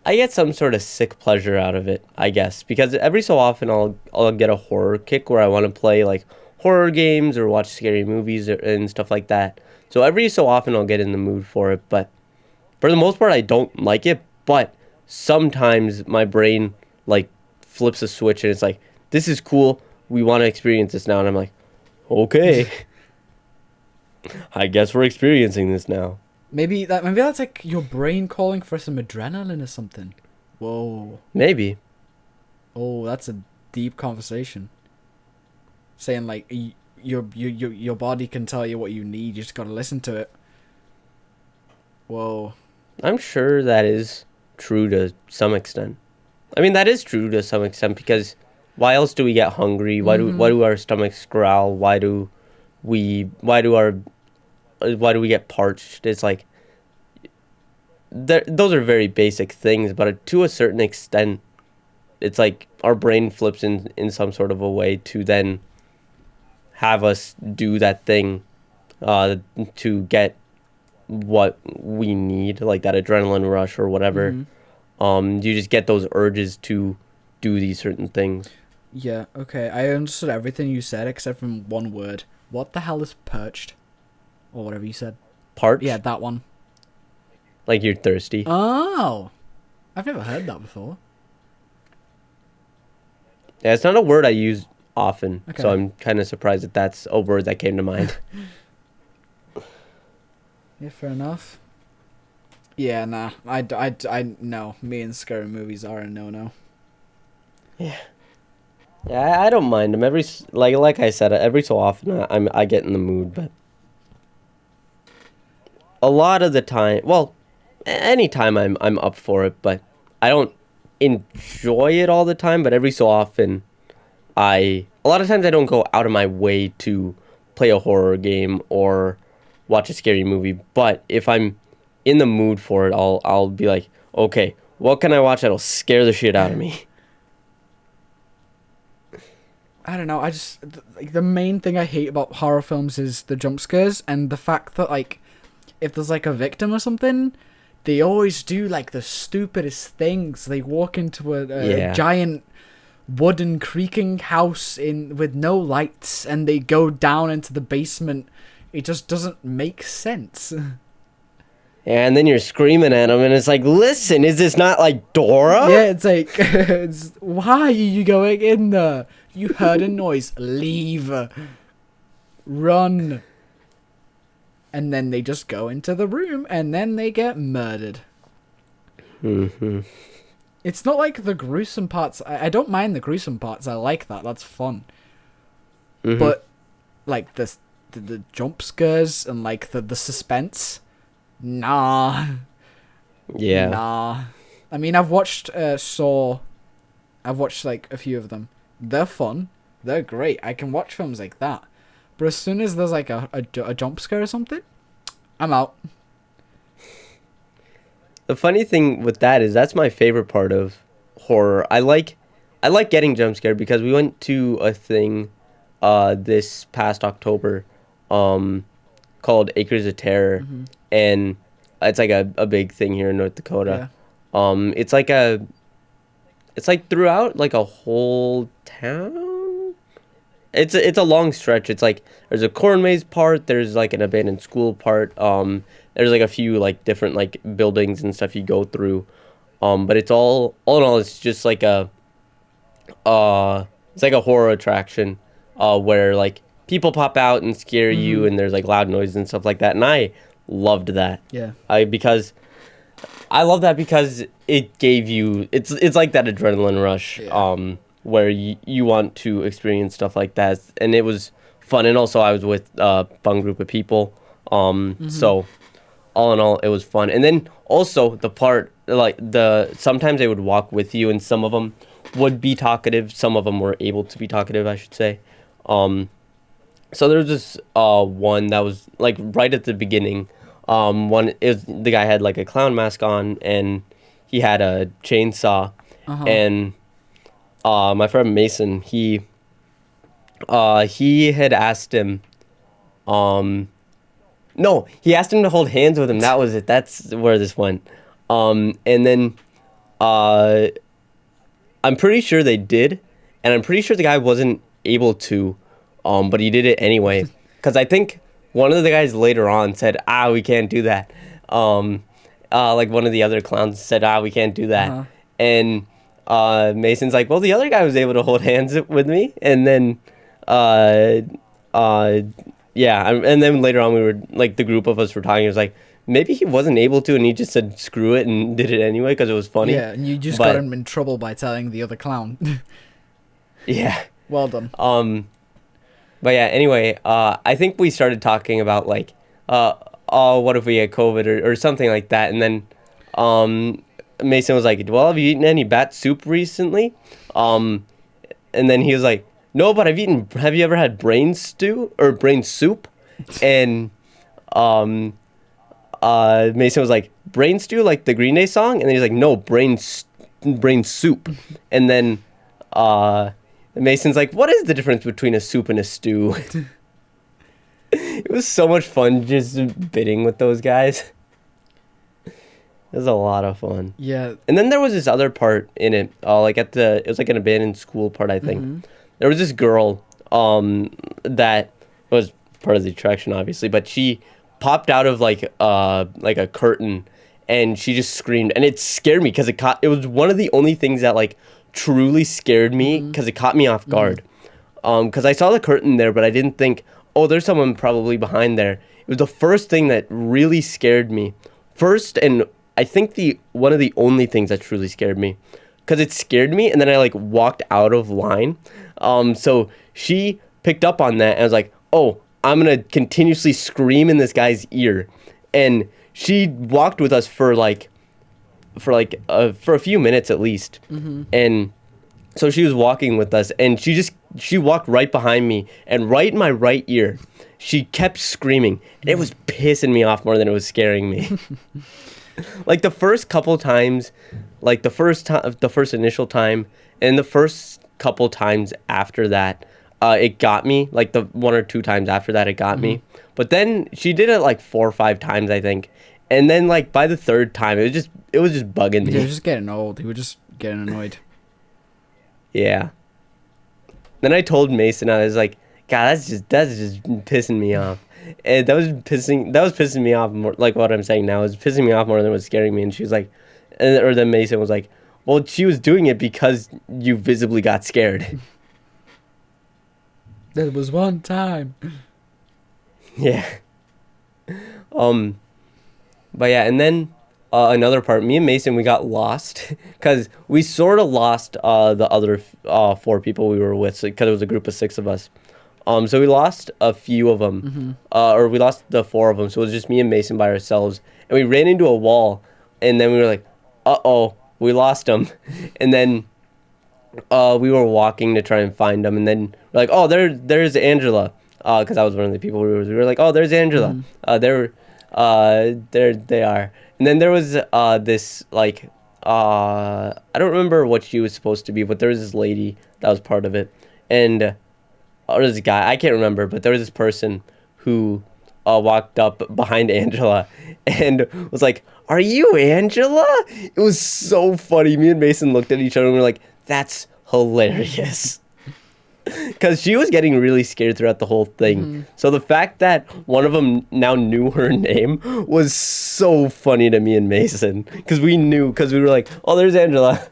get some sort of sick pleasure out of it, I guess, because every so often I'll get a horror kick where I want to play like horror games or watch scary movies and stuff like that. So every so often I'll get in the mood for it, but for the most part I don't like it, but sometimes my brain like flips a switch and it's like, this is cool, we want to experience this now, and I'm like, okay. I guess we're experiencing this now. Maybe that's like your brain calling for some adrenaline or something. Whoa. Maybe. Oh, that's a deep conversation. Saying like your body can tell you what you need. You just gotta listen to it. Whoa. I'm sure that is true to some extent. I mean, that is true to some extent because why else do we get hungry? Why do our stomachs growl? Why do we get parched? It's like those are very basic things, but to a certain extent, it's like our brain flips in some sort of a way to then have us do that thing to get what we need, like that adrenaline rush or whatever. You just get those urges to do these certain things. Yeah, okay. I understood everything you said except from one word. What the hell is perched? Or whatever you said. Parched? Yeah, that one. Like you're thirsty. Oh. I've never heard that before. Yeah, it's not a word I use often, Okay. so I'm kind of surprised that that's a word that came to mind. Yeah, fair enough. Yeah, nah. No. Me and scary movies are a no-no. Yeah, I don't mind them. Like I said, every so often I get in the mood, but a lot of the time, well, anytime I'm up for it, but I don't enjoy it all the time. But every so often, a lot of times I don't go out of my way to play a horror game or watch a scary movie. But if I'm in the mood for it, I'll be like, okay, what can I watch that'll scare the shit out of me? I don't know. Like, the main thing I hate about horror films is the jump scares and the fact that, like, if there's like a victim or something, they always do like the stupidest things. They walk into a giant wooden creaking house with no lights, and they go down into the basement. It just doesn't make sense. And then you're screaming at them, and it's like, listen, is this not like Dora? Yeah, it's like, why are you going in there? You heard a noise. Leave. Run. And then they just go into the room, and then they get murdered. Mm-hmm. It's not like the gruesome parts. I don't mind the gruesome parts. I like that. That's fun. Mm-hmm. But, like, the jump scares and, like, the suspense... Nah. Yeah. Nah. I mean, I've watched Saw. I've watched like a few of them. They're fun. They're great. I can watch films like that. But as soon as there's like a jump scare or something, I'm out. The funny thing with that is that's my favorite part of horror. I like getting jump scared because we went to a thing this past October called Acres of Terror. Mm-hmm. And it's like a big thing here in North Dakota. Yeah. It's like throughout like a whole town. It's a long stretch. It's like there's a corn maze part, there's like an abandoned school part. There's like a few like different like buildings and stuff you go through. But it's all in all, it's just like it's like a horror attraction where like people pop out and scare you, and there's like loud noises and stuff like that. And I loved that. Yeah. Because I love that because it gave you it's like that adrenaline rush where you want to experience stuff like that, and it was fun. And also I was with a fun group of people, so all in all it was fun. And then also the part like sometimes they would walk with you, and some of them would be talkative, some of them were able to be talkative, I should say. So there was this one that was like right at the beginning. The guy had like a clown mask on, and he had a chainsaw. And my friend Mason, he had asked him, no, he asked him to hold hands with him. That was it. That's where this went. And then I'm pretty sure they did, and I'm pretty sure the guy wasn't able to, but he did it anyway. Because I think one of the guys later on said, we can't do that. Like one of the other clowns said, we can't do that. And Mason's like, well, the other guy was able to hold hands with me. And then, yeah. And then later on, we were like, the group of us were talking. It was like, maybe he wasn't able to, and he just said, screw it, and did it anyway because it was funny. Yeah, and you just got him in trouble by telling the other clown. Yeah. Well done. But yeah, anyway, I think we started talking about like, what if we had COVID or something like that. And then Mason was like, well, have you eaten any bat soup recently? And then he was like, no, but have you ever had brain stew or brain soup? And Mason was like, brain stew, like the Green Day song? And then he's like, no, brain soup. And then Mason's like, what is the difference between a soup and a stew? It was so much fun just bidding with those guys. It was a lot of fun. Yeah. And then there was this other part in it, like it was like an abandoned school part, I think. There was this girl that was part of the attraction, obviously, but she popped out of like a curtain, and she just screamed, and it scared me because it was one of the only things that like truly scared me because it caught me off guard. Because I saw the curtain there, but I didn't think, oh, there's someone probably behind there. It was the first thing that really scared me. First, and I think one of the only things that truly scared me, because it scared me, and then I like walked out of line. So she picked up on that, and I was like, oh, I'm gonna continuously scream in this guy's ear, and she walked with us for a few minutes at least. Mm-hmm. And so she was walking with us, and she walked right behind me, and right in my right ear, she kept screaming. It was pissing me off more than it was scaring me. Like the first couple times, like the first initial time, and the first couple times after that, it got me. Like the one or two times after that, it got me. But then she did it like 4 or 5 times, I think. And then like by the third time, it was just bugging me. He was just getting old. He was just getting annoyed. Yeah. Then I told Mason, I was like, God, that's just pissing me off. And that was pissing me off more, like what I'm saying now is pissing me off more than it was scaring me. And she was like, or then Mason was like, well, she was doing it because you visibly got scared. There was one time. Yeah. But yeah, and then another part, me and Mason, we got lost because we sort of lost the other 4 people we were with because it was a group of 6 of us. So we lost a few of them, or we lost the 4 of them. So it was just me and Mason by ourselves, and we ran into a wall, and then we were like, "Uh-oh, we lost them," and then we were walking to try and find them, and then we're like, "Oh, there's Angela," because I was one of the people we were like, "Oh, there's Angela." There they are. And then there was this like I don't remember what she was supposed to be, but there was this lady that was part of it, and or this guy, I can't remember, but there was this person who walked up behind Angela and was like, "Are you Angela?" It was so funny. Me and Mason looked at each other and we were like, "That's hilarious." Because she was getting really scared throughout the whole thing. So the fact that one of them now knew her name was so funny to me and Mason. Because we were like, "Oh, there's Angela."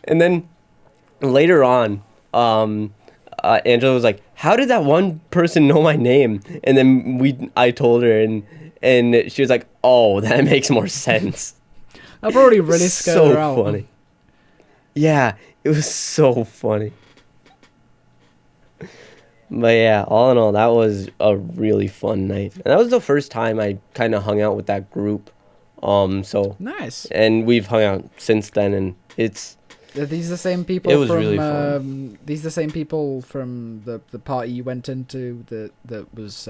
And then later on, Angela was like, "How did that one person know my name?" And then I told her, and she was like, "Oh, that makes more sense." I've already really scared her out. So funny. Yeah, it was so funny. But yeah, all in all, that was a really fun night. And that was the first time I kind of hung out with that group. So Nice. And we've hung out since then, and it's... Are these the same people? It was from, really fun. These the same people from the party you went into that was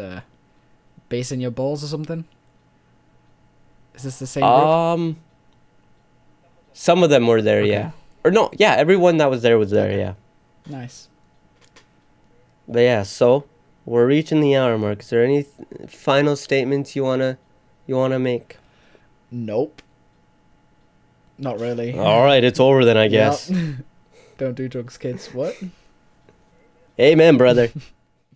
basing your balls or something? Is this the same group? Some of them were there, Okay. yeah. Or no, yeah, everyone that was there, yeah. Nice. But yeah, so we're reaching the hour mark. Is there any final statements you wanna make? Nope. Not really. All right, it's over then, I guess. Don't do drugs, kids. What? Amen, brother.